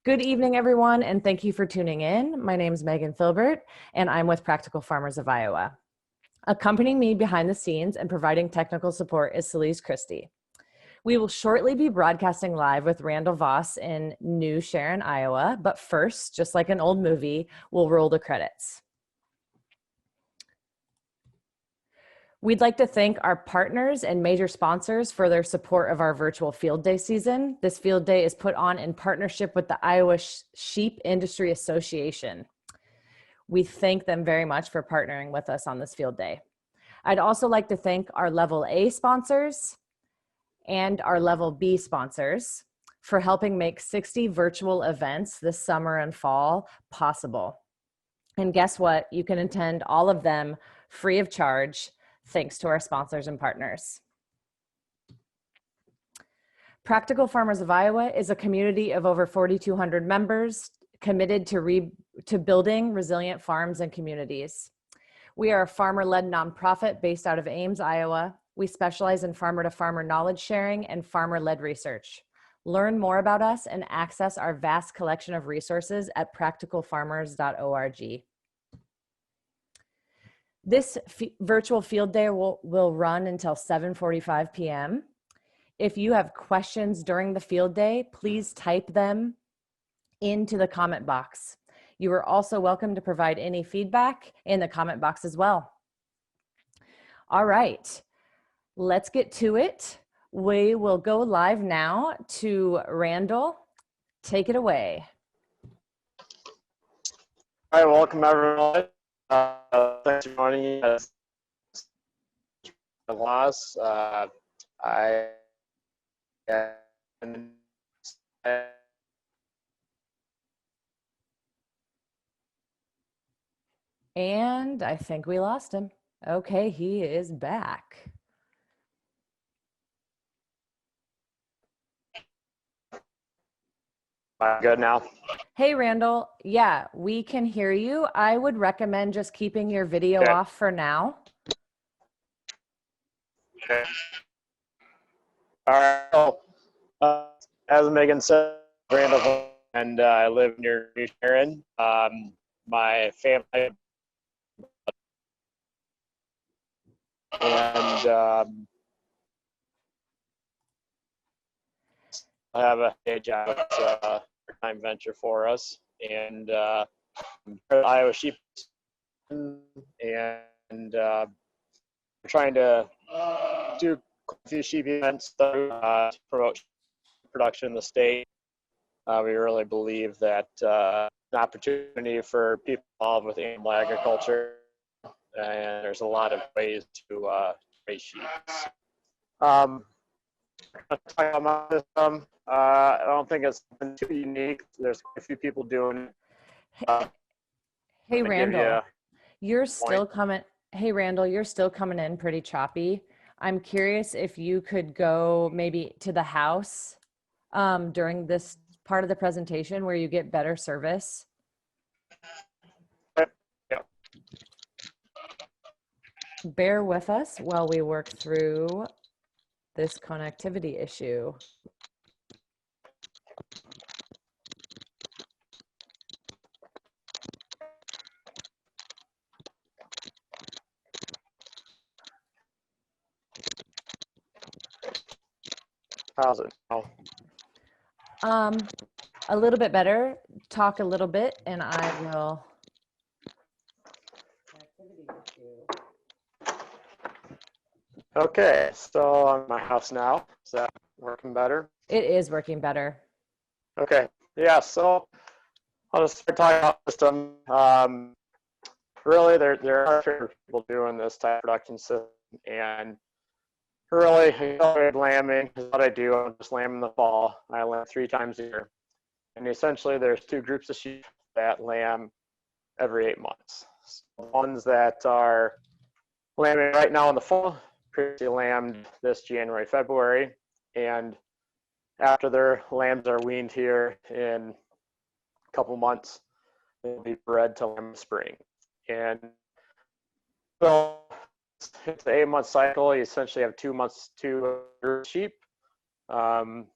Good evening, everyone, and thank you for tuning in. My name is Megan Filbert, and I'm with Practical Farmers of Iowa. Accompanying me behind the scenes and providing technical support is Celise Christie. We will shortly be broadcasting live with Randall Voss in New Sharon, Iowa, but first, just like an old movie, we'll roll the credits. We'd like to thank our partners and major sponsors for their support of our virtual field day season. This field day is put on in partnership with the Iowa Sheep Industry Association. We thank them very much for partnering with us on this field day. I'd also like to thank our Level A sponsors and our Level B sponsors for helping make 60 virtual events this summer and fall possible. And guess what? You can attend all of them free of charge, thanks to our sponsors and partners. Practical Farmers of Iowa is a community of over 4,200 members committed to building resilient farms and communities. We are a farmer-led nonprofit based out of Ames, Iowa. We specialize in farmer-to-farmer knowledge sharing and farmer-led research. Learn more about us and access our vast collection of resources at practicalfarmers.org. This virtual field day will run until 7:45 p.m. If you have questions during the field day, please type them into the comment box. You are also welcome to provide any feedback in the comment box as well. All right, let's get to it. We will go live now to Randall. Take it away. All right, welcome everyone. Thanks for joining us. And I think we lost him. Okay, he is back. Good now. Hey, Randall. Yeah, we can hear you. I would recommend just keeping your video off for now. Okay. All right. As Megan said, Randall, and I live near New Sharon. My family and I have a day job. It's a time venture for us, and Iowa Sheep, and we're trying to do a few sheep events to promote production in the state. We really believe that an opportunity for people involved with animal agriculture, and there's a lot of ways to raise sheep. Talk about my system. I don't think it's been too unique. There's quite a few people doing it. Hey, Randall, you're still coming. Hey, Randall, you're still coming in pretty choppy. I'm curious if you could go maybe to the house during this part of the presentation where you get better service. Yeah. Bear with us while we work through this connectivity issue. How's it now? A little bit better. Talk a little bit and I will. Okay, so I'm in my house now. Is that working better? It is working better. Okay, yeah, so I'll just start talking about system. Really, there are people doing this type of production system, and really, accelerated lambing is what I do. I'm just lamb in the fall. I lamb 3 times a year. And essentially, there's 2 groups of sheep that lamb every 8 months. So the ones that are lambing right now in the fall, previously lambed this January, February, and after their lambs are weaned here in a couple months, they'll be bred to lamb in spring. And so it's an 8-month cycle. You essentially have 2 months to sheep. And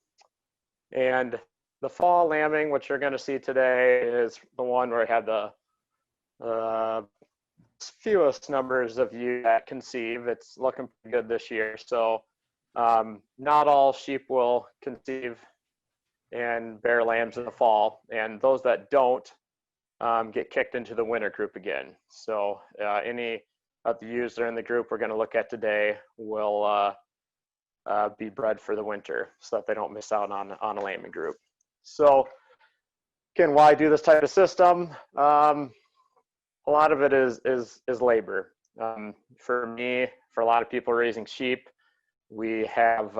the fall lambing, which you're going to see today, is the one where I had the fewest numbers of you that conceive. It's looking pretty good this year. So not all sheep will conceive and bear lambs in the fall, and those that don't get kicked into the winter group again. So any of the ewes that are in the group we're going to look at today will be bred for the winter so that they don't miss out on a lambing group. So again, why do this type of system? A lot of it is labor. For me, for a lot of people raising sheep, we have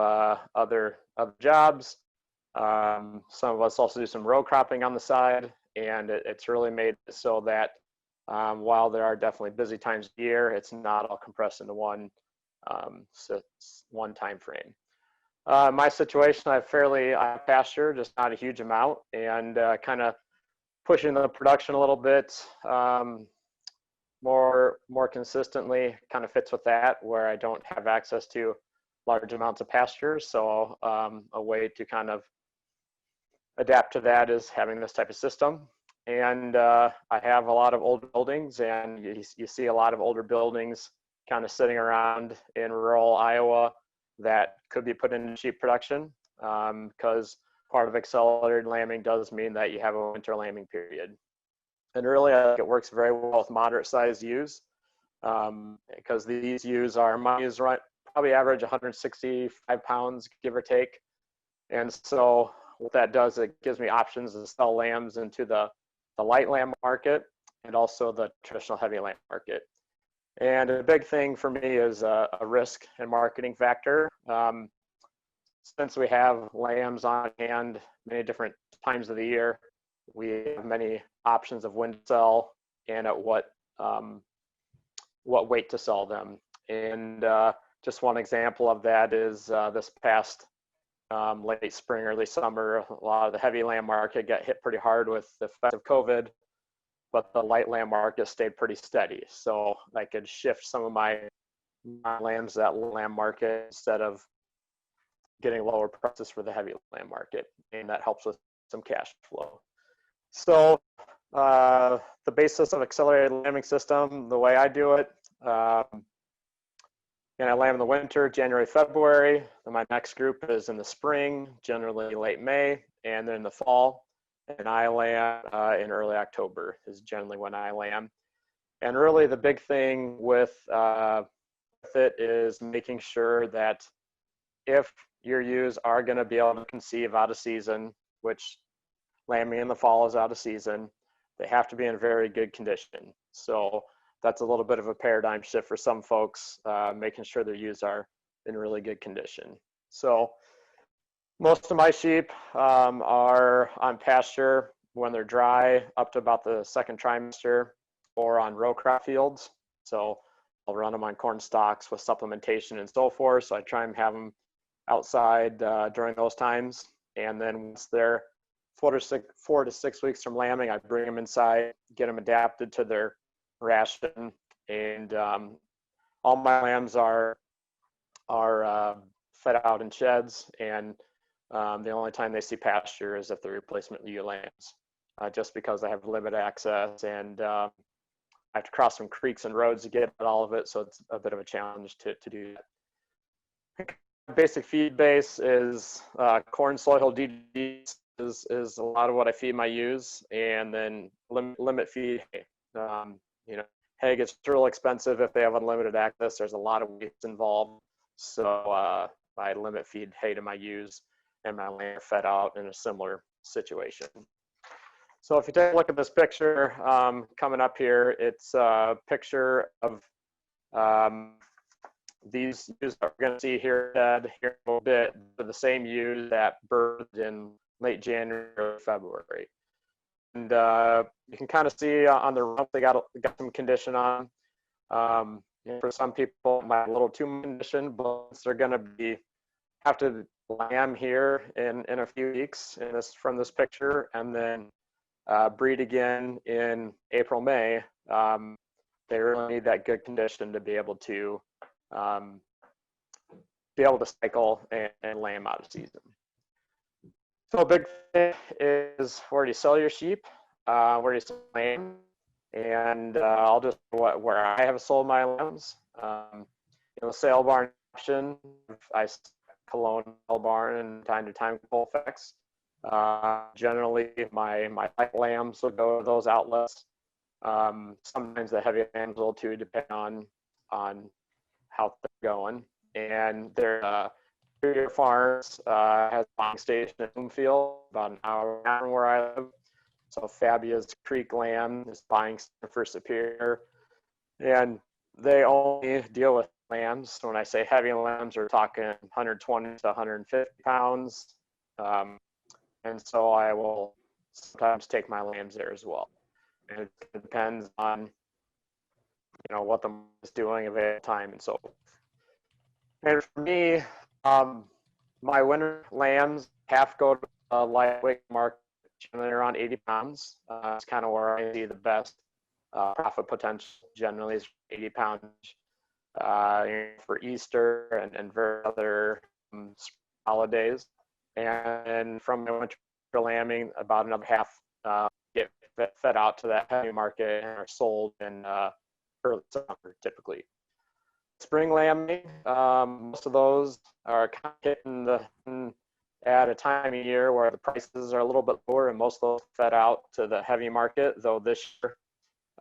other jobs. Some of us also do some row cropping on the side, and it's really made it so that while there are definitely busy times of year, it's not all compressed into one time frame. My situation, I have pasture, just not a huge amount, and kind of pushing the production a little bit more consistently kind of fits with that, where I don't have access to large amounts of pasture. So a way to kind of adapt to that is having this type of system. And I have a lot of old buildings, and you see a lot of older buildings kind of sitting around in rural Iowa that could be put into sheep production, because part of accelerated lambing does mean that you have a winter lambing period. And really, I think it works very well with moderate-sized ewes, because these ewes my ewes probably average 165 pounds, give or take. And so what that does, it gives me options to sell lambs into the light lamb market and also the traditional heavy lamb market. And a big thing for me is a risk and marketing factor. Since we have lambs on hand many different times of the year, we have many options of when to sell and at what weight to sell them. And just one example of that is this past late spring, early summer, a lot of the heavy lamb market got hit pretty hard with the effect of COVID, but the light lamb market stayed pretty steady. So I could shift some of my lambs to that lamb market instead of getting lower prices for the heavy lamb market, and that helps with some cash flow. So the basis of accelerated lambing system, the way I do it, and I lamb in the winter, January, February. Then my next group is in the spring, generally late May, and then in the fall. And I lamb in early October is generally when I lamb. And really the big thing with it is making sure that if your ewes are going to be able to conceive out of season, which lambing in the fall is out of season, they have to be in very good condition. So that's a little bit of a paradigm shift for some folks, making sure their ewes are in really good condition. So most of my sheep are on pasture when they're dry up to about the second trimester, or on row crop fields. So I'll run them on corn stalks with supplementation and so forth. So I try and have them outside during those times. And then once they're 4 to 6 weeks from lambing, I bring them inside, get them adapted to their ration, and all my lambs are fed out in sheds, and the only time they see pasture is if they're replacement ewe lambs, just because I have limited access, and I have to cross some creeks and roads to get all of it, so it's a bit of a challenge to do that. Basic feed base is corn, soil, Ddgs is a lot of what I feed my ewes, and then limit feed hay. Hay gets real expensive if they have unlimited access. There's a lot of waste involved, so I limit feed hay to my ewes, and my lamb are fed out in a similar situation. So if you take a look at this picture coming up here, it's a picture of these ewes that we're going to see here in a little bit, are the same ewes that birthed in late January or February. And you can kind of see on the rump, they got some condition on. For some people, it might have a little too much condition, but they're going to have to lamb here in a few weeks from this picture, and then breed again in April, May. They really need that good condition to be able to cycle and lamb out of season. So a big thing is where do you sell your sheep? Where do you sell lamb? And I'll just where I have sold my lambs. Sale barn option. I Cologne sale barn and time to time Colfax. Generally, my light lambs will go to those outlets. Sometimes the heavy lambs will too, depending on how they're going. And they're Superior Farms has a buying station in Bloomfield, about an hour from where I live. So Fabia's Creek Lamb is buying for Superior, and they only deal with lambs. When I say heavy lambs, we're talking 120 to 150 pounds. And so I will sometimes take my lambs there as well. And it depends on, what the market is doing, available time, and so forth. And for me, my winter lambs half go to a lightweight market, generally around 80 pounds. It's kind of where I see the best profit potential, generally is 80 pounds for Easter and various other holidays. And from my winter lambing, about another half get fed out to that heavy market and are sold in early summer typically. Spring lambing, most of those are kind of hitting at a time of year where the prices are a little bit lower, and most of those fed out to the heavy market. Though this year,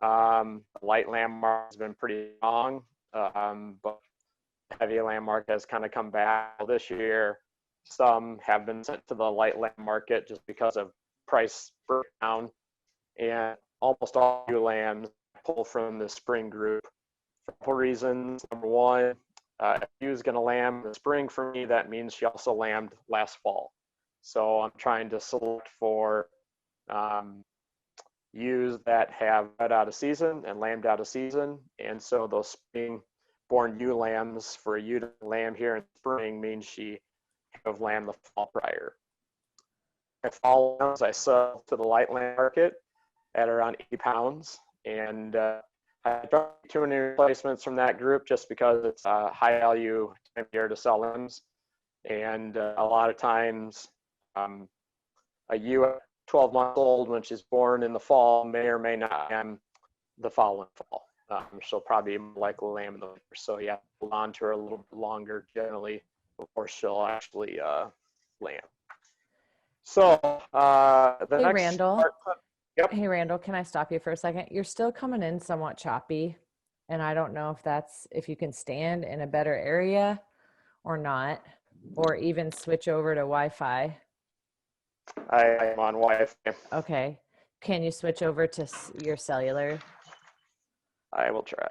the light lamb market has been pretty strong, but the heavy lamb market has kind of come back this year. Some have been sent to the light lamb market just because of price breakdown, and almost all new lambs pull from the spring group. For a couple reasons. Number one, if you was going to lamb in the spring for me, that means she also lambed last fall. So I'm trying to select for ewes that have bred out of season and lambed out of season. And so those spring-born ewe lambs, for a ewe to lamb here in spring means she have lambed the fall prior. My fall lambs I sell to the light lamb market at around 80 pounds. And I don't have too many replacements from that group just because it's a high value time of year to sell lambs. And a lot of times a ewe at 12 months old when she's born in the fall may or may not lamb the following fall. She'll probably be likely lamb in the winter. So you have to hold on to her a little bit longer generally before she'll actually lamb. So the Hey, next Randall. part, yep. Hey, Randall, can I stop you for a second? You're still coming in somewhat choppy, and I don't know if you can stand in a better area or not, or even switch over to Wi-Fi. I am on Wi-Fi. Okay. Can you switch over to your cellular? I will try.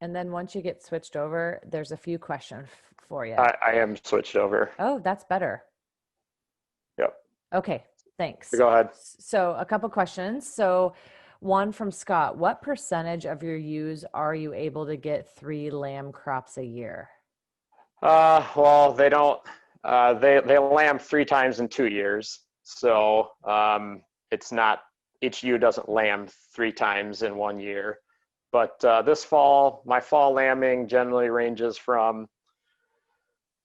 And then once you get switched over, there's a few questions for you. I am switched over. Oh, that's better. Yep. Okay, thanks. Go ahead. So a couple questions. So one from Scott, what percentage of your ewes are you able to get 3 lamb crops a year? Well, they don't, they lamb 3 times in 2 years. So it's not, each ewe doesn't lamb 3 times in 1 year. But this fall, my fall lambing generally ranges from,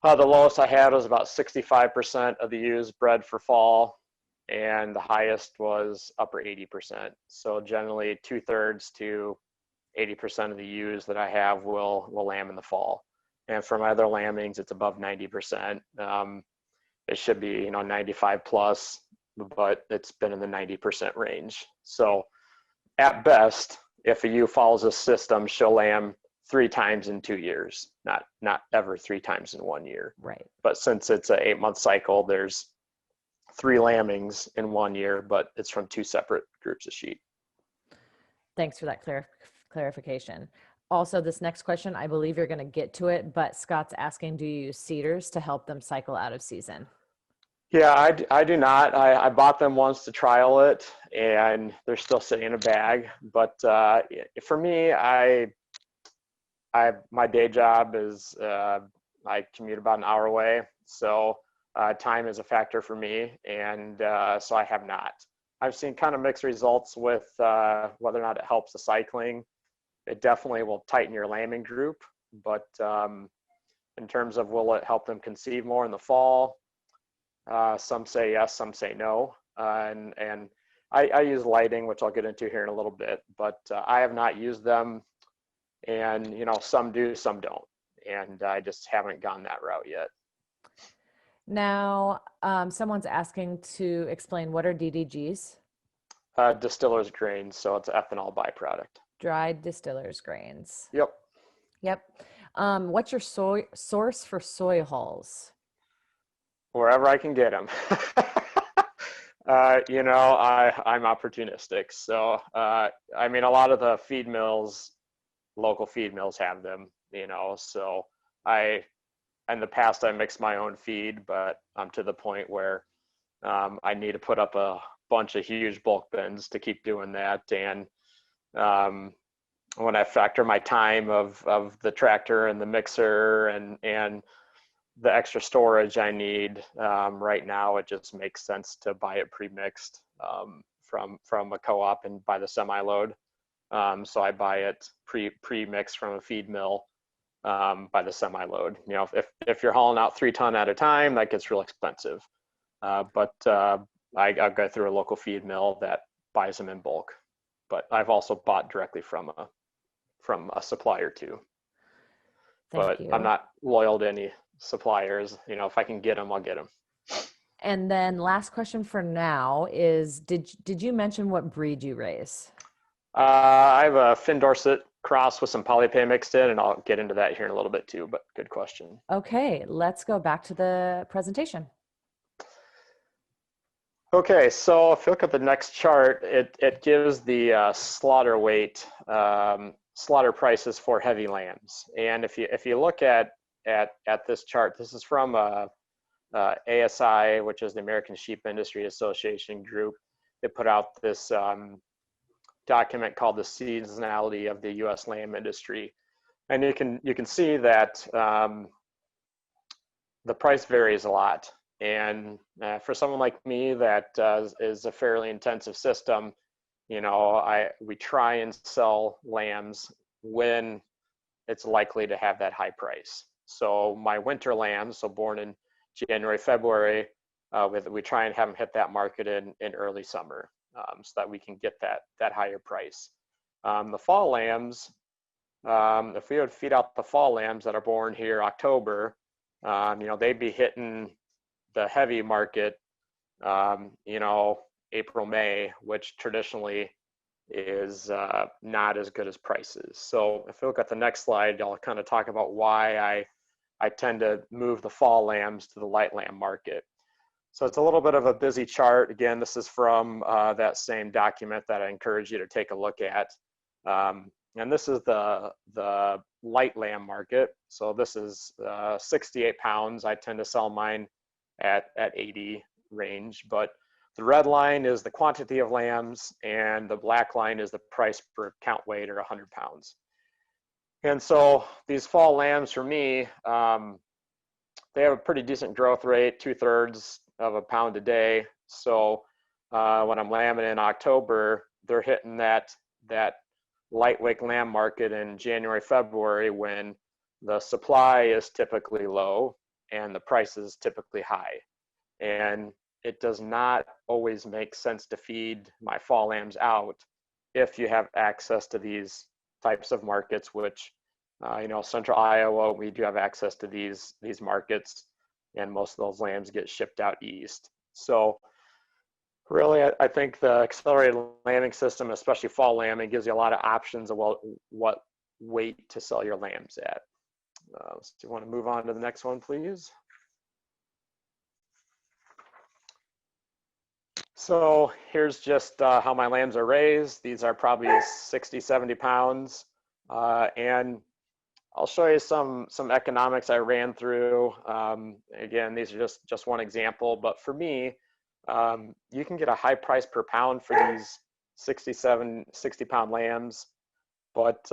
the lowest I had was about 65% of the ewes bred for fall, and the highest was upper 80%. So generally 2/3 to 80% of the ewes that I have will lamb in the fall. And for my other lambings, it's above 90%. It should be 95 plus, but it's been in the 90% range. So at best, if a ewe follows a system, she'll lamb 3 times in 2 years, not ever 3 times in 1 year. Right. But since it's an 8-month cycle, there's 3 lambings in 1 year, but it's from 2 separate groups of sheep. Thanks for that clarification. Also, this next question, I believe you're going to get to it, but Scott's asking, do you use cedars to help them cycle out of season? Yeah, I do not. I bought them once to trial it, and they're still sitting in a bag. But for me, my day job is I commute about an hour away, so time is a factor for me, and so I have not. I've seen kind of mixed results with whether or not it helps the cycling. It definitely will tighten your lambing group, but in terms of will it help them conceive more in the fall, some say yes, some say no, and I use lighting, which I'll get into here in a little bit, but I have not used them, and some do, some don't, and I just haven't gone that route yet. Now, someone's asking to explain, what are DDGs? Distillers grains, so it's ethanol byproduct. Dried distillers grains. Yep. Yep. What's your source for soy hulls? Wherever I can get them. I'm opportunistic. So, I mean, a lot of the feed mills, local feed mills have them, so in the past, I mixed my own feed, but I'm to the point where I need to put up a bunch of huge bulk bins to keep doing that. And when I factor my time of the tractor and the mixer and the extra storage I need, right now, it just makes sense to buy it pre-mixed from a co-op and buy the semi-load. So I buy it pre-mixed from a feed mill by the semi-load. If you're hauling out 3 ton at a time, that gets real expensive. But I'll go through a local feed mill that buys them in bulk. But I've also bought directly from a supplier too. Thank But I'm you. not loyal to any suppliers. If I can get them, I'll get them. And then last question for now is, did you mention what breed you raise? I have a Finn Dorset cross with some polypay mixed in, and I'll get into that here in a little bit too, but good question. Okay, let's go back to the presentation. Okay, so if you look at the next chart, it gives the slaughter weight, slaughter prices for heavy lambs. And if you look at this chart, this is from ASI, which is the American Sheep Industry Association group. They put out this document called the Seasonality of the U.S. lamb industry, and you can see that the price varies a lot. And for someone like me that is a fairly intensive system, we try and sell lambs when it's likely to have that high price. So my winter lambs, so born in January, February, we try and have them hit that market in early summer, so that we can get that higher price. The fall lambs, if we would feed out the fall lambs that are born here October, they'd be hitting the heavy market, April, May, which traditionally is not as good as prices. So if you look at the next slide, I'll kind of talk about why I tend to move the fall lambs to the light lamb market. So it's a little bit of a busy chart. Again, this is from that same document that I encourage you to take a look at. And this is the light lamb market. So this is 68 pounds. I tend to sell mine at 80 range, but the red line is the quantity of lambs, and the black line is the price per count weight, or 100 pounds. And so these fall lambs for me, they have a pretty decent growth rate, 2/3 of a pound a day. So when I'm lambing in October, they're hitting that lightweight lamb market in January, February, when the supply is typically low and the price is typically high. And it does not always make sense to feed my fall lambs out if you have access to these types of markets, which central Iowa, we do have access to these markets, and most of those lambs get shipped out east. So really, I think the accelerated lambing system, especially fall lambing, gives you a lot of options of what weight to sell your lambs at. Do you want to move on to the next one, please? So here's just how my lambs are raised. These are probably 60, 70 pounds. And I'll show you some economics I ran through. Again, these are just one example, but for me, you can get a high price per pound for these 60-pound lambs, but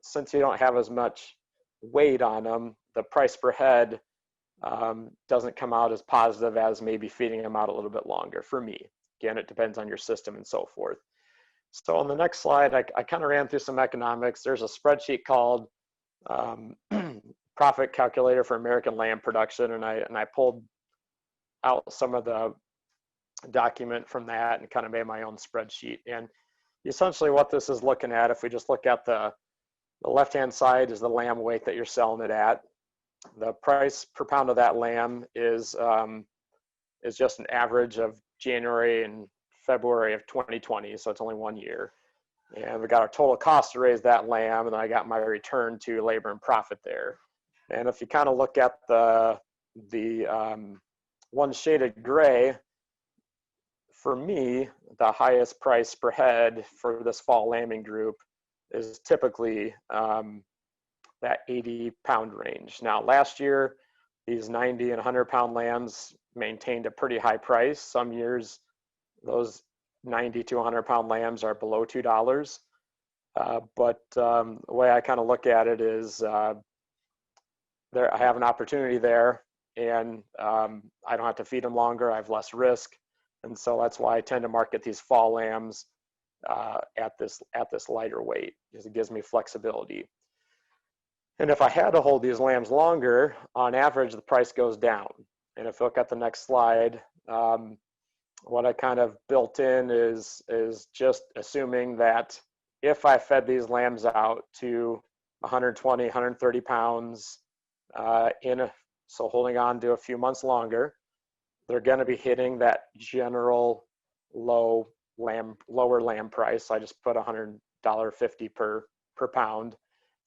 since you don't have as much weight on them, the price per head doesn't come out as positive as maybe feeding them out a little bit longer for me. Again, it depends on your system and so forth. So on the next slide, I kind of ran through some economics. There's a spreadsheet called Profit Calculator for American Lamb Production, and I pulled out some of the document from that and kind of made my own spreadsheet. And essentially what this is looking at, if we just look at the left-hand side, is the lamb weight that you're selling it at. The price per pound of that lamb is just an average of January and February of 2020, so it's only 1 year. And we got our total cost to raise that lamb, and then I got my return to labor and profit there. And if you kind of look at the one shaded gray, for me, the highest price per head for this fall lambing group is typically that 80-pound range. Now, last year, these 90 and 100-pound lambs maintained a pretty high price. Some years, those 90 to 100-pound lambs are below $2. But the way I kind of look at it is I have an opportunity there, and I don't have to feed them longer. I have less risk. And so that's why I tend to market these fall lambs at this lighter weight, because it gives me flexibility. And if I had to hold these lambs longer, on average, the price goes down. And if you look at the next slide, what I kind of built in is just assuming that if I fed these lambs out to 120, 130 pounds, so holding on to a few months longer, they're going to be hitting that general lower lamb price. So I just put $100.50 per pound,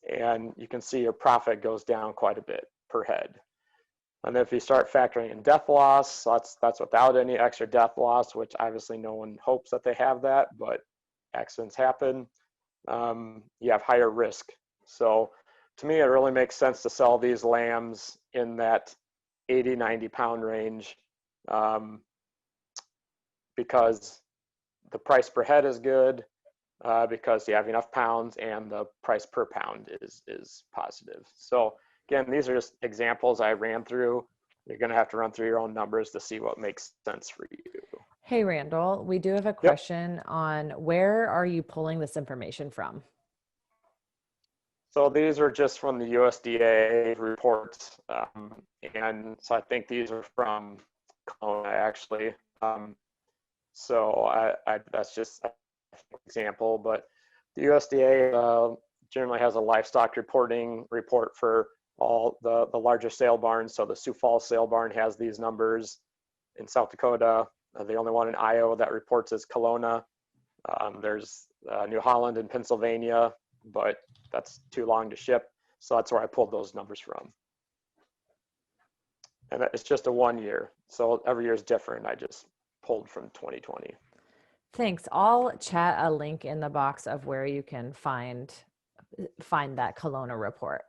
and you can see your profit goes down quite a bit per head. And if you start factoring in death loss, that's without any extra death loss, which obviously no one hopes that they have that, but accidents happen. You have higher risk. So to me, it really makes sense to sell these lambs in that 80, 90-pound range, because the price per head is good, because you have enough pounds, and the price per pound is positive. So again, these are just examples I ran through. You're going to have to run through your own numbers to see what makes sense for you. Hey, Randall, we do have a question on where are you pulling this information from? So these are just from the USDA reports. And so I think these are from Kelowna, actually. So that's just an example, but the USDA generally has a livestock reporting report for all the larger sale barns. So the Sioux Falls sale barn has these numbers. In South Dakota, the only one in Iowa that reports is Kelowna. There's New Holland and Pennsylvania, but that's too long to ship. So that's where I pulled those numbers from. And it's just a 1 year. So every year is different. I just pulled from 2020. Thanks. I'll chat a link in the box of where you can find that Kelowna report.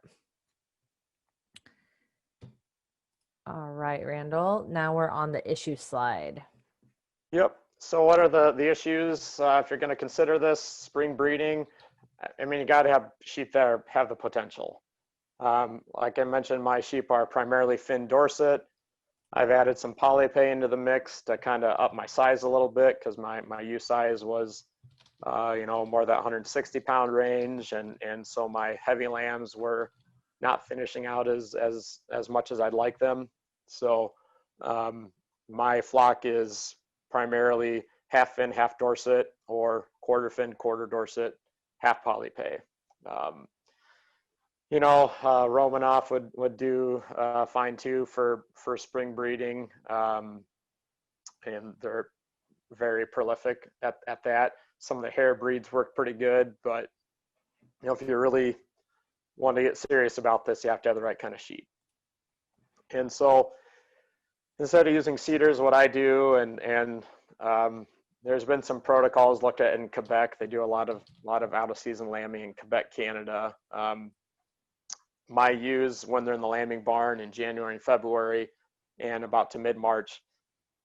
All right, Randall, now we're on the issue slide. Yep. So what are the issues if you're going to consider this spring breeding? I mean, you got to have sheep that have the potential. Like I mentioned, my sheep are primarily Finn Dorset. I've added some polypay into the mix to kind of up my size a little bit, because my ewe size was, more that 160-pound range, and so my heavy lambs were not finishing out as much as I'd like them. So my flock is primarily half Finn, half Dorset, or quarter Finn, quarter Dorset, half polypay. Romanoff would do fine too for spring breeding, and they're very prolific at that. Some of the hair breeds work pretty good, but if you really want to get serious about this, you have to have the right kind of sheep. And so instead of using cedars, what I do, and there's been some protocols looked at in Quebec. They do a lot of out of season lambing in Quebec, Canada. My ewes, when they're in the lambing barn in January and February and about to mid-March,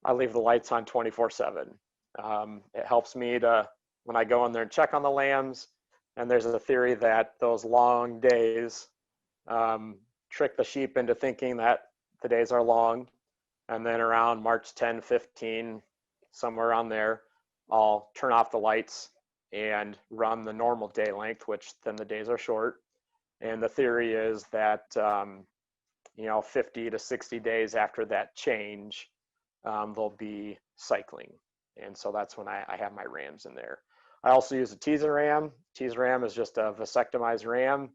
I leave the lights on 24/7. It helps me to, when I go in there and check on the lambs, and there's a theory that those long days trick the sheep into thinking that the days are long. And then around March 10, 15, somewhere around there, I'll turn off the lights and run the normal day length, which then the days are short. And the theory is that, 50 to 60 days after that change, they'll be cycling. And so that's when I have my rams in there. I also use a teaser ram. Teaser ram is just a vasectomized ram.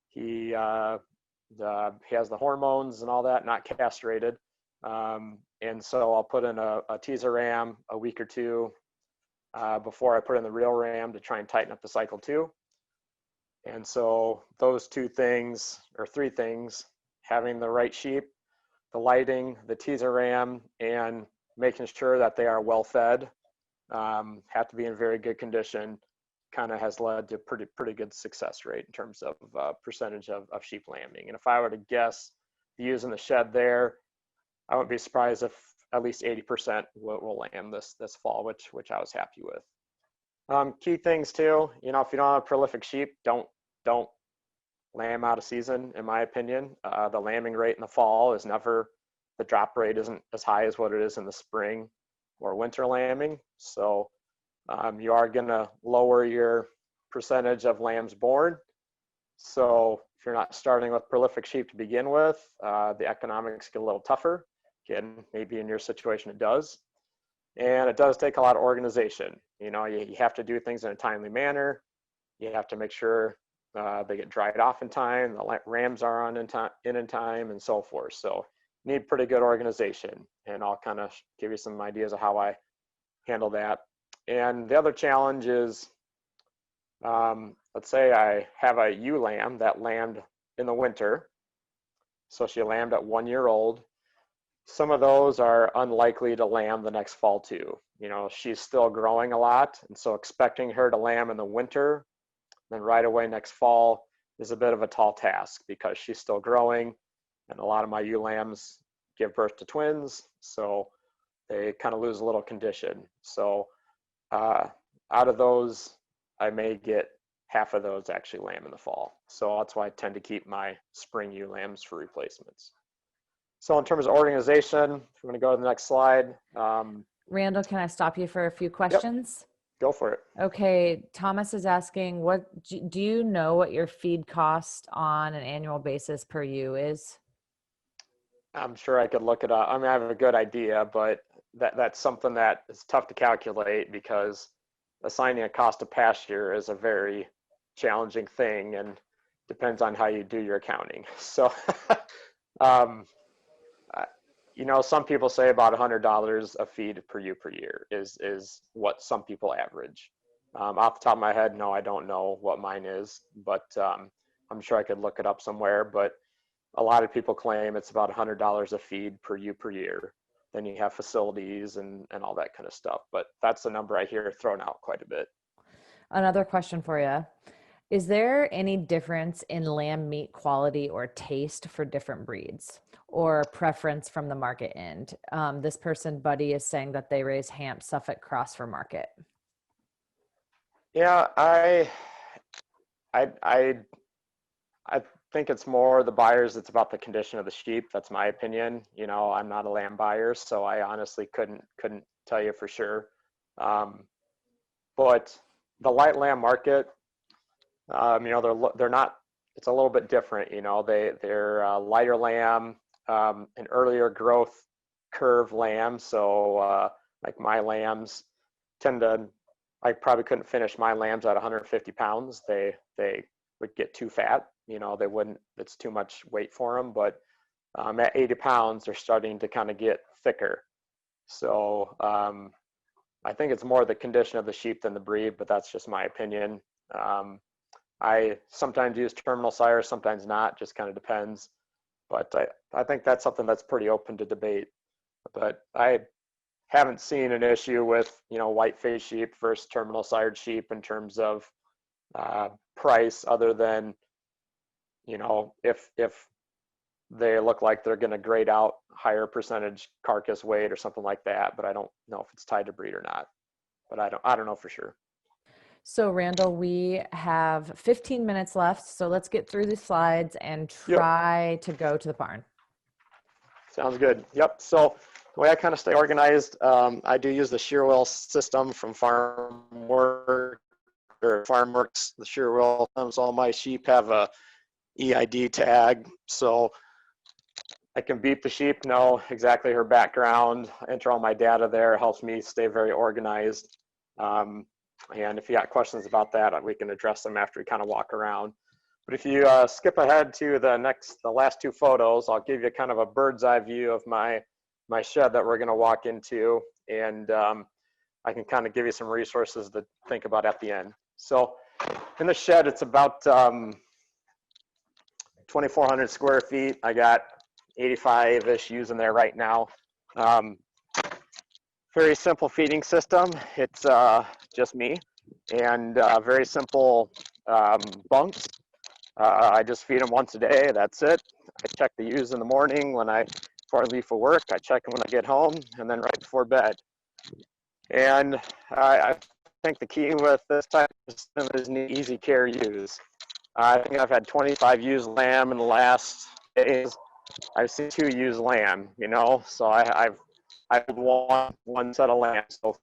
He has the hormones and all that, not castrated. And so I'll put in a teaser ram a week or two before I put in the real ram to try and tighten up the cycle too. And so those two things, or three things, having the right sheep, the lighting, the teaser ram, and making sure that they are well fed, have to be in very good condition, kind of has led to pretty good success rate in terms of percentage of sheep lambing. And if I were to guess the ewes in the shed there, I wouldn't be surprised if at least 80% will lamb this fall, which I was happy with. Key things too, if you don't have prolific sheep, don't lamb out of season, in my opinion. The lambing rate in the fall is never, the drop rate isn't as high as what it is in the spring or winter lambing. So you are gonna lower your percentage of lambs born. So if you're not starting with prolific sheep to begin with, the economics get a little tougher. Again, maybe in your situation it does. And it does take a lot of organization. You have to do things in a timely manner. You have to make sure they get dried off in time, the rams are on in time, and so forth. So you need pretty good organization. And I'll kind of give you some ideas of how I handle that. And the other challenge is, let's say I have a ewe lamb that lambed in the winter. So she lambed at 1 year old. Some of those are unlikely to lamb the next fall too. She's still growing a lot. And so expecting her to lamb in the winter, then right away next fall, is a bit of a tall task because she's still growing. And a lot of my ewe lambs give birth to twins. So they kind of lose a little condition. So out of those, I may get half of those actually lamb in the fall. So that's why I tend to keep my spring ewe lambs for replacements. So in terms of organization, if you want to go to the next slide. Randall, can I stop you for a few questions? Yep. Go for it. Okay, Thomas is asking, do you know what your feed cost on an annual basis per ewe is? I'm sure I could look it up. I have a good idea, but that's something that is tough to calculate because assigning a cost of pasture is a very challenging thing and depends on how you do your accounting. So, some people say about $100 a feed per ewe per year is what some people average. Off the top of my head, no, I don't know what mine is, but I'm sure I could look it up somewhere. But a lot of people claim it's about $100 a feed per ewe per year. Then you have facilities and all that kind of stuff. But that's the number I hear thrown out quite a bit. Another question for you. Is there any difference in lamb meat quality or taste for different breeds or preference from the market end? This person, Buddy, is saying that they raise Hamp Suffolk Cross for market. Yeah, I think it's more the buyers. It's about the condition of the sheep. That's my opinion. I'm not a lamb buyer, so I honestly couldn't tell you for sure. But the light lamb market, they're not. It's a little bit different. They're lighter lamb, an earlier growth curve lamb. So like my lambs tend to. I probably couldn't finish my lambs at 150 pounds. They would get too fat. They wouldn't. It's too much weight for them. But at 80 pounds, they're starting to kind of get thicker. So I think it's more the condition of the sheep than the breed, but that's just my opinion. I sometimes use terminal sires, sometimes not, just kind of depends. But I think that's something that's pretty open to debate. But I haven't seen an issue with, you know, white face sheep versus terminal sired sheep in terms of price, other than, you know, if they look like they're going to grade out higher percentage carcass weight or something like that. But I don't know if it's tied to breed or not. But I don't know for sure. So Randall, we have 15 minutes left. So let's get through the slides and try to go to the barn. Sounds good. Yep. So the way I kind of stay organized, I do use the shear wheel system from FarmWorks. The shear wheel comes. All my sheep have a EID tag, so I can beep the sheep, know exactly her background, enter all my data there. It helps me stay very organized. And if you got questions about that, we can address them after we kind of walk around. But if you skip ahead to the last two photos, I'll give you kind of a bird's eye view of my shed that we're going to walk into, and I can kind of give you some resources to think about at the end. So in the shed, it's about 2,400 square feet. I got 85-ish ewes in there right now. Very simple feeding system. It's just me, and very simple bunks. I just feed them once a day. That's it. I check the ewes in the morning before I leave for work. I check them when I get home, and then right before bed. And I think the key with this type of system is easy care ewes. I think I've had 25 ewes lamb in the last days. I've seen 2 ewes lamb, you know, so I've one set of lambs. So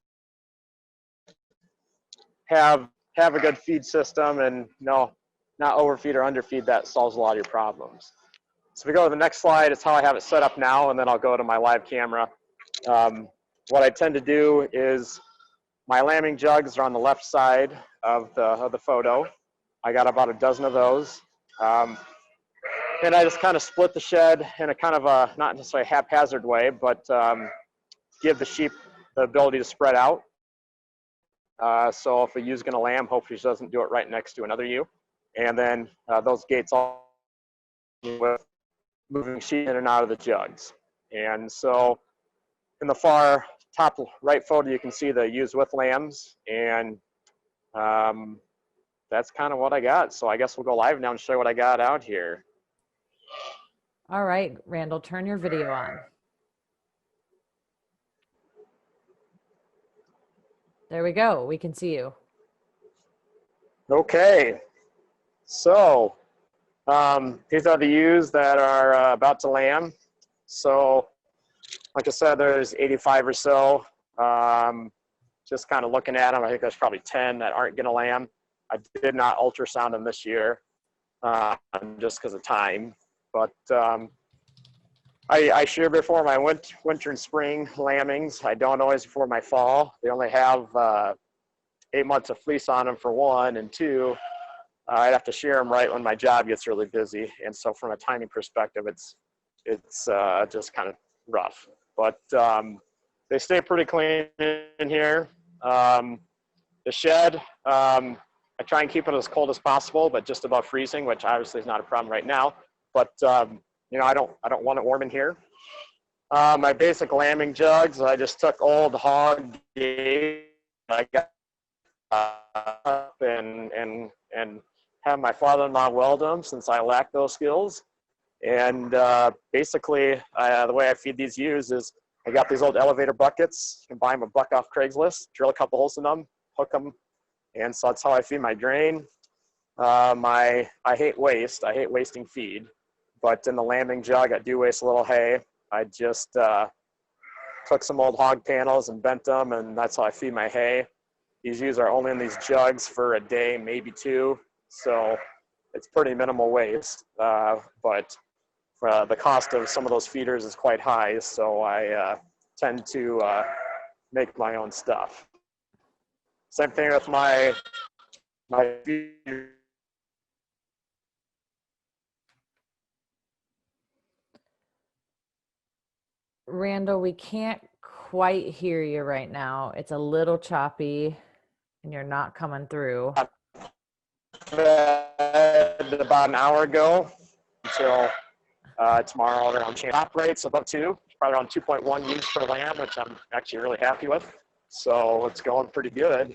have a good feed system, and not overfeed or underfeed. That solves a lot of your problems. So if we go to the next slide, it's how I have it set up now, and then I'll go to my live camera. What I tend to do is my lambing jugs are on the left side of the photo. I got about a dozen of those. And I just kind of split the shed in a kind of a, not necessarily haphazard way, but give the sheep the ability to spread out. So if a ewe's going to lamb, hopefully she doesn't do it right next to another ewe. And then those gates all with moving sheep in and out of the jugs. And so in the far top right photo, you can see the ewes with lambs, and that's kind of what I got. So I guess we'll go live now and show you what I got out here. All right, Randall, turn your video on. There we go. We can see you. Okay. So these are the ewes that are about to lamb. So like I said, there's 85 or so. Just kind of looking at them, I think there's probably 10 that aren't going to lamb. I did not ultrasound them this year just because of time. But I shear before my winter and spring lambings. I don't always before my fall. They only have 8 months of fleece on them for one, and two, I'd have to shear them right when my job gets really busy. And so from a timing perspective, it's just kind of rough. But they stay pretty clean in here. The shed, I try and keep it as cold as possible, but just above freezing, which obviously is not a problem right now. But you know, I don't want it warm in here. My basic lambing jugs, I just took old hog gates. I got up and have my father-in-law weld them since I lack those skills. And basically, the way I feed these ewes is I got these old elevator buckets. You can buy them a buck off Craigslist, drill a couple holes in them, hook them, and so that's how I feed my grain. I hate waste. I hate wasting feed. But in the lambing jug, I do waste a little hay. I just took some old hog panels and bent them, and that's how I feed my hay. These ewes are only in these jugs for a day, maybe 2, so it's pretty minimal waste. But the cost of some of those feeders is quite high, so I tend to make my own stuff. Same thing with my feeder. Randall, we can't quite hear you right now. It's a little choppy and you're not coming through. About an hour ago until tomorrow around operates above 2. probably around 2.1 ewes per lamb, which I'm actually really happy with. So it's going pretty good.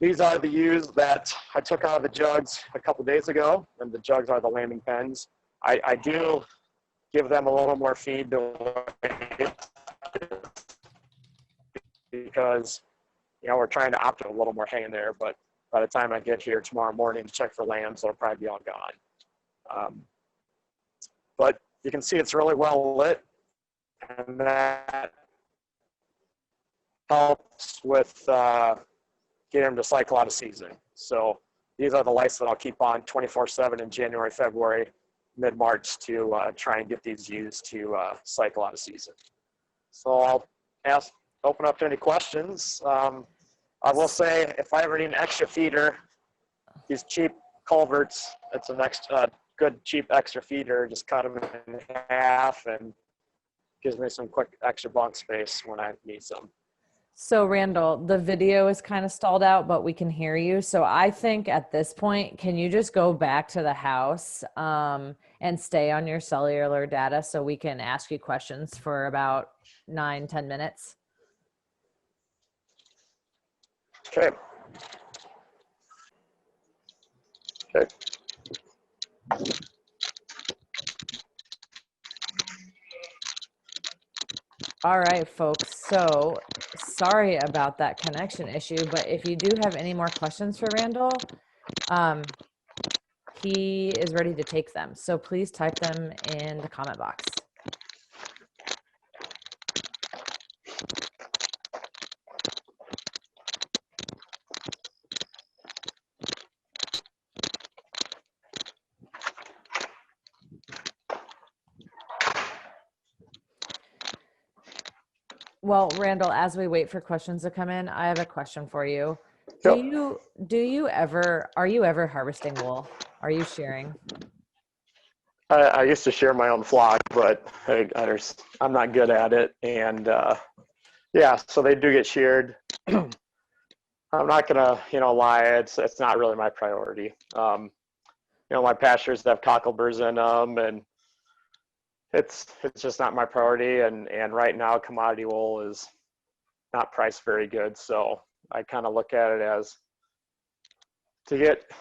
These are the ewes that I took out of the jugs a couple days ago, and the jugs are the lambing pens. I do give them a little more feed because, you know, we're trying to opt a little more hay in there, but by the time I get here tomorrow morning to check for lambs, they'll probably be all gone. But you can see it's really well lit, and that helps with getting them to cycle out of season. So these are the lights that I'll keep on 24/7 in January, February, mid-March to try and get these ewes to cycle out of season. So I'll open up to any questions. I will say, if I ever need an extra feeder, these cheap culverts, it's a next good cheap extra feeder. Just cut them in half and gives me some quick extra bunk space when I need some. So Randall, the video is kind of stalled out, but we can hear you. So I think at this point, can you just go back to the house and stay on your cellular data so we can ask you questions for about 9-10 minutes? Okay. Okay. All right, folks. So sorry about that connection issue, but if you do have any more questions for Randall, he is ready to take them. So please type them in the comment box. Well, Randall, as we wait for questions to come in, I have a question for you. Yep. Are you ever harvesting wool? Are you shearing? I used to shear my own flock, but I'm not good at it. And yeah, so they do get sheared. I'm not gonna, lie. It's not really my priority. My pastures have cockleburs in them, and it's just not my priority. And right now, commodity wool is not priced very good. So I kind of look at it as to get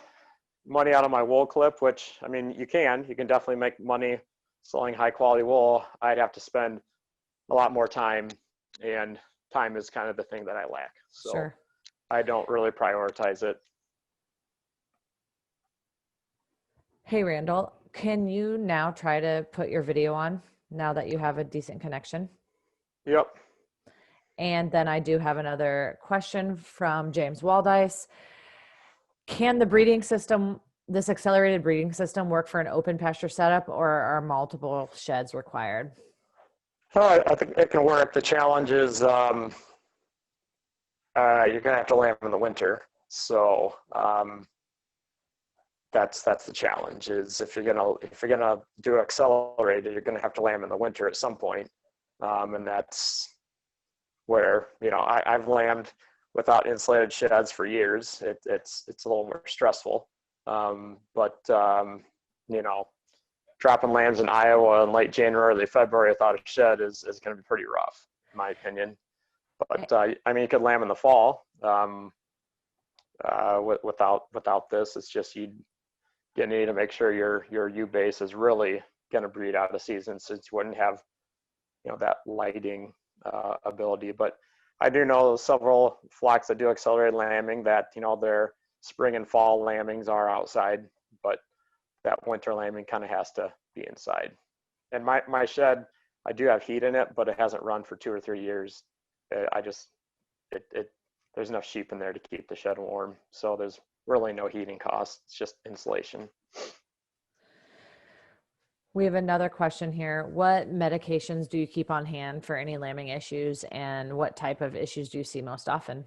money out of my wool clip, which, I mean, you can definitely make money selling high quality wool. I'd have to spend a lot more time, and time is kind of the thing that I lack. So Sure. I don't really prioritize it. Hey, Randall, can you now try to put your video on now that you have a decent connection? Yep. And then I do have another question from James Waldice. Can the breeding system, this accelerated breeding system, work for an open pasture setup, or are multiple sheds required? Oh, I think it can work. The challenge is you're gonna have to lamb in the winter. So that's the challenge. Is if you're gonna do accelerated, you're gonna have to lamb in the winter at some point, and that's where I've lambed without insulated sheds for years. It's a little more stressful, but dropping lambs in Iowa in late January, early February without a shed is going to be pretty rough, in my opinion. But I mean, you could lamb in the fall without this. It's just you need to make sure your ewe base is really going to breed out of season, since you wouldn't have that lighting ability. But I do know several flocks that do accelerated lambing that their spring and fall lambings are outside, but that winter lambing kind of has to be inside. And my shed, I do have heat in it, but it hasn't run for 2 or 3 years. There's enough sheep in there to keep the shed warm, so there's really no heating cost. It's just insulation. We have another question here. What medications do you keep on hand for any lambing issues, and what type of issues do you see most often?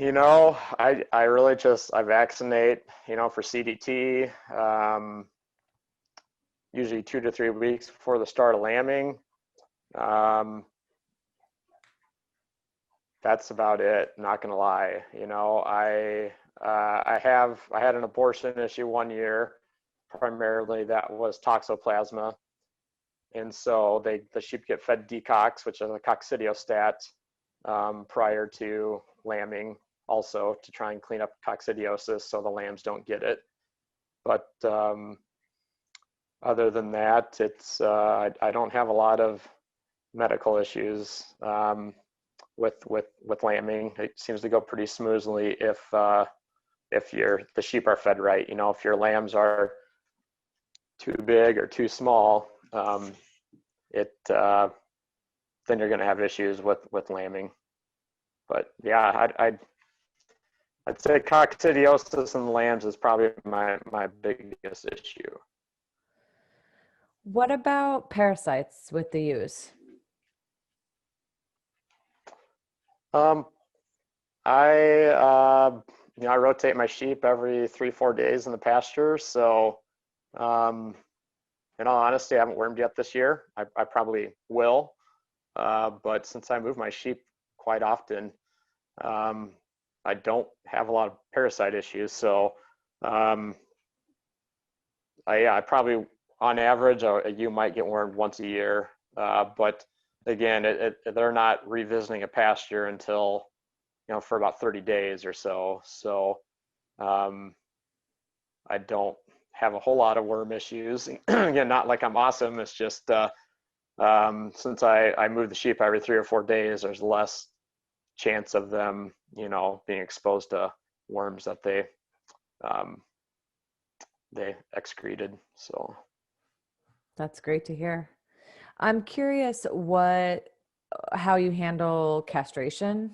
I really I vaccinate, for CDT, usually 2 to 3 weeks before the start of lambing. That's about it. Not gonna lie. I had an abortion issue one year. Primarily that was toxoplasma, And so the sheep get fed decox, which is a coccidiostat, prior to lambing, also to try and clean up coccidiosis so the lambs don't get it. But other than that, it's I don't have a lot of medical issues with lambing. It seems to go pretty smoothly if the sheep are fed right. You know, if your lambs are too big or too small, then you're going to have issues with lambing. But yeah, I'd say coccidiosis in the lambs is probably my biggest issue. What about parasites with the ewes? I I rotate my sheep every 3-4 days in the pasture. So in all honesty, I haven't wormed yet this year. I probably will, but since I move my sheep quite often, I don't have a lot of parasite issues. So I probably, on average, you might get wormed once a year. But again, they're not revisiting a pasture until, for about 30 days or so. So I don't have a whole lot of worm issues. Again, not like I'm awesome. It's just since I move the sheep every 3 or 4 days, there's less chance of them, being exposed to worms that they excreted. So That's great to hear. I'm curious how you handle castration.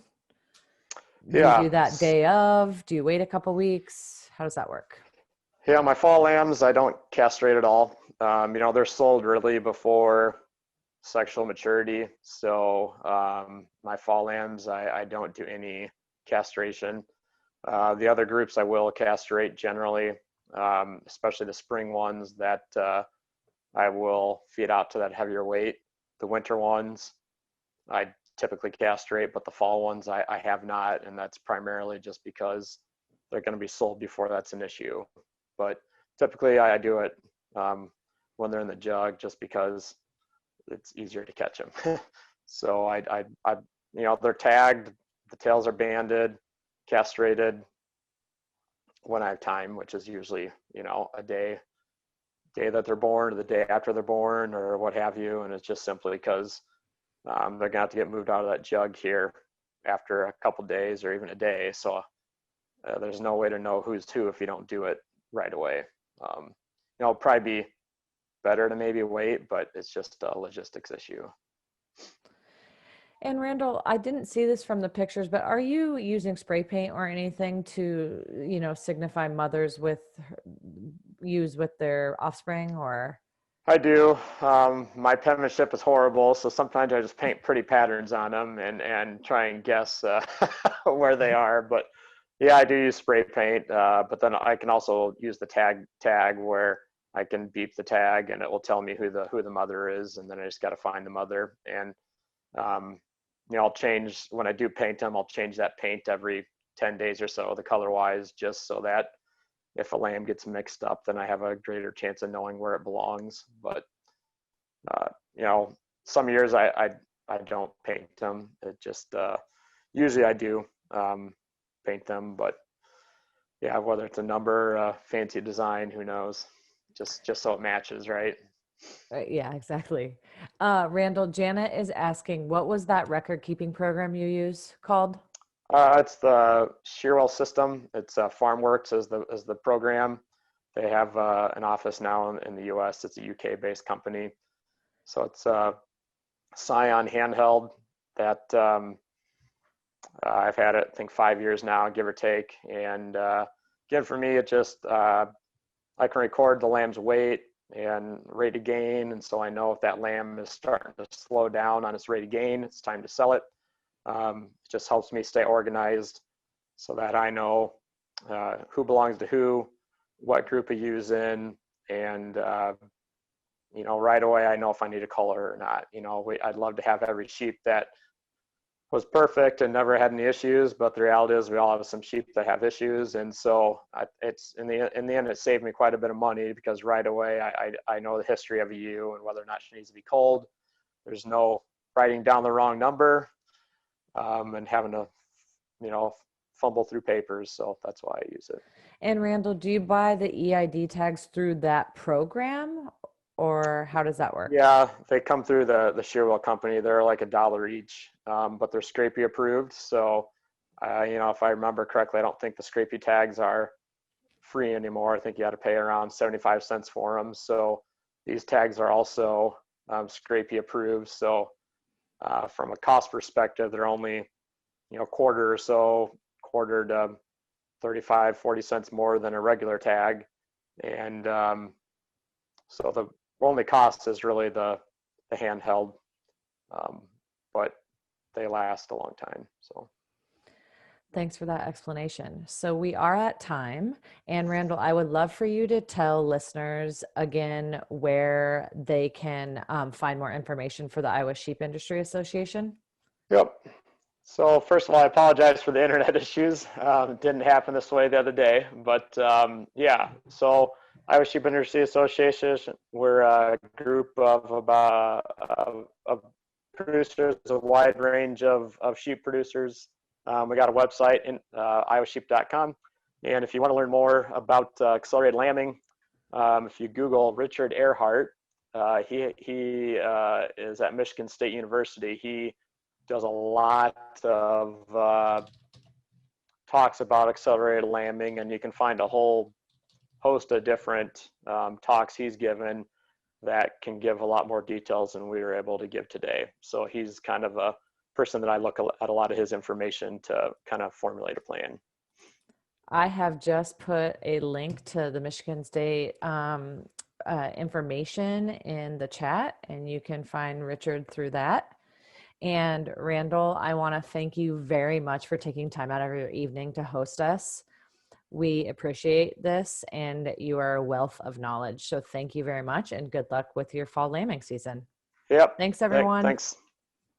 Do you yeah. do that day of? Do you wait a couple weeks? How does that work? Yeah, my fall lambs, I don't castrate at all. They're sold really before sexual maturity. So my fall lambs, I don't do any castration. The other groups I will castrate generally, especially the spring ones that I will feed out to that heavier weight. The winter ones, I typically castrate, but the fall ones I have not, and that's primarily just because they're going to be sold before that's an issue. But typically I do it when they're in the jug, just because it's easier to catch them. So I they're tagged, the tails are banded, castrated when I have time, which is usually a day that they're born or the day after they're born or what have you. And it's just simply because they're gonna have to get moved out of that jug here after a couple days or even a day. So there's no way to know who's who if you don't do it right away. It'll probably be better to maybe wait, but it's just a logistics issue. And Randall, I didn't see this from the pictures, but are you using spray paint or anything to, signify mothers use with their offspring, or? I do. My penmanship is horrible, so sometimes I just paint pretty patterns on them and try and guess where they are. But yeah, I do use spray paint. But then I can also use the tag where I can beep the tag and it will tell me who the mother is, and then I just got to find the mother. And I'll change when I do paint them. I'll change that paint every 10 days or so, the color wise, just so that if a lamb gets mixed up, then I have a greater chance of knowing where it belongs. But some years I don't paint them. It just usually I do paint them, but yeah, whether it's a number, fancy design, who knows? Just so it matches, right? Yeah, exactly. Randall, Janet is asking, what was that record keeping program you use called? It's the Shearwell system. It's FarmWorks is the program. They have an office now in the U.S. It's a UK-based company. So it's a Scion handheld that I've had it, I think, 5 years now, give or take. And again, for me, it just I can record the lamb's weight and rate of gain, and so I know if that lamb is starting to slow down on its rate of gain, it's time to sell it. It just helps me stay organized so that I know who belongs to who, what group of ewes in, and right away I know if I need a color or not. I'd love to have every sheep that was perfect and never had any issues, but the reality is we all have some sheep that have issues. And so it's in the end, it saved me quite a bit of money because right away I know the history of a ewe and whether or not she needs to be culled. There's no writing down the wrong number and having to, fumble through papers. So that's why I use it. And Randall, do you buy the EID tags through that program, or how does that work? Yeah, they come through the Shearwell company. They're like $1 each, but they're scrapie approved. So, if I remember correctly, I don't think the scrapie tags are free anymore. I think you had to pay around 75 cents for them. So these tags are also scrapie approved. So from a cost perspective, they're only, quarter to 35, 40 cents more than a regular tag. And so the only cost is really the handheld, but they last a long time. So Thanks for that explanation. So we are at time. And Randall, I would love for you to tell listeners again where they can find more information for the Iowa Sheep Industry Association. Yep. So first of all, I apologize for the internet issues. It didn't happen this way the other day, but yeah. So Iowa Sheep Industry Association, we're a group of about of producers, a wide range of sheep producers. We got a website in iowasheep.com, and if you want to learn more about accelerated lambing, if you Google Richard Earhart, he is at Michigan State University. He does a lot of talks about accelerated lambing, and you can find a whole host of different talks he's given that can give a lot more details than we were able to give today. So he's kind of a person that I look at a lot of his information to kind of formulate a plan. I have just put a link to the Michigan State information in the chat, and you can find Richard through that. And Randall, I want to thank you very much for taking time out of your evening to host us. We appreciate this, and you are a wealth of knowledge. So thank you very much, and good luck with your fall lambing season. Yep. Thanks, everyone. Thanks.